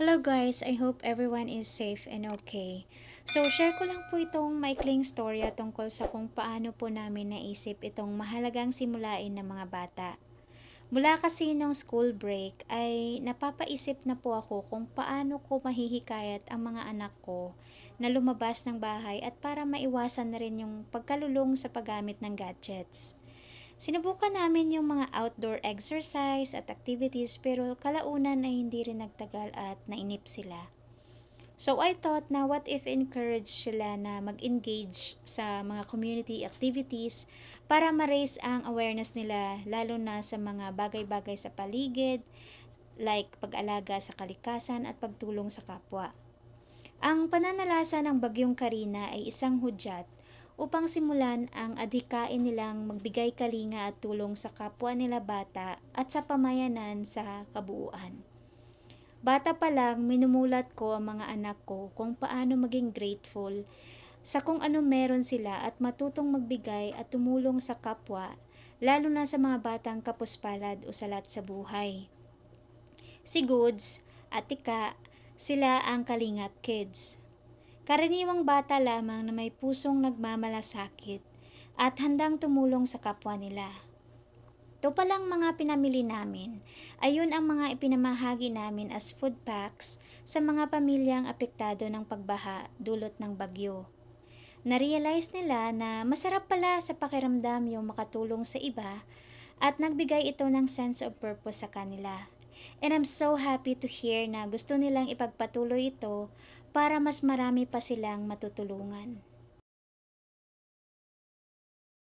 Hello guys, I hope everyone is safe and okay. So share ko lang po itong maikling storya tungkol sa kung paano po namin naisip itong mahalagang simulain ng mga bata. Mula kasi nung school break ay napapaisip na po ako kung paano ko mahihikayat ang mga anak ko na lumabas ng bahay at para maiwasan na rin yung pagkalulong sa paggamit ng gadgets. Sinubukan namin yung mga outdoor exercise at activities pero kalaunan ay hindi rin nagtagal at nainip sila. So I thought na what if encourage sila na mag-engage sa mga community activities para ma-raise ang awareness nila lalo na sa mga bagay-bagay sa paligid like pag-alaga sa kalikasan at pagtulong sa kapwa. Ang pananalasa ng Bagyong Karina ay isang hudyat upang simulan ang adhikain nilang magbigay kalinga at tulong sa kapwa nila bata at sa pamayanan sa kabuuan. Bata pa lang, minumulat ko ang mga anak ko kung paano maging grateful sa kung ano meron sila at matutong magbigay at tumulong sa kapwa, lalo na sa mga batang kapuspalad o salat sa buhay. Si Goods at Tika, sila ang Kalingap Kids. Karaniwang bata lamang na may pusong nagmamalasakit at handang tumulong sa kapwa nila. Ito palang mga pinamili namin, ayun ang mga ipinamahagi namin as food packs sa mga pamilyang apektado ng pagbaha dulot ng bagyo. Na-realize nila na masarap pala sa pakiramdam yung makatulong sa iba at nagbigay ito ng sense of purpose sa kanila. And I'm so happy to hear na gusto nilang ipagpatuloy ito para mas marami pa silang matutulungan.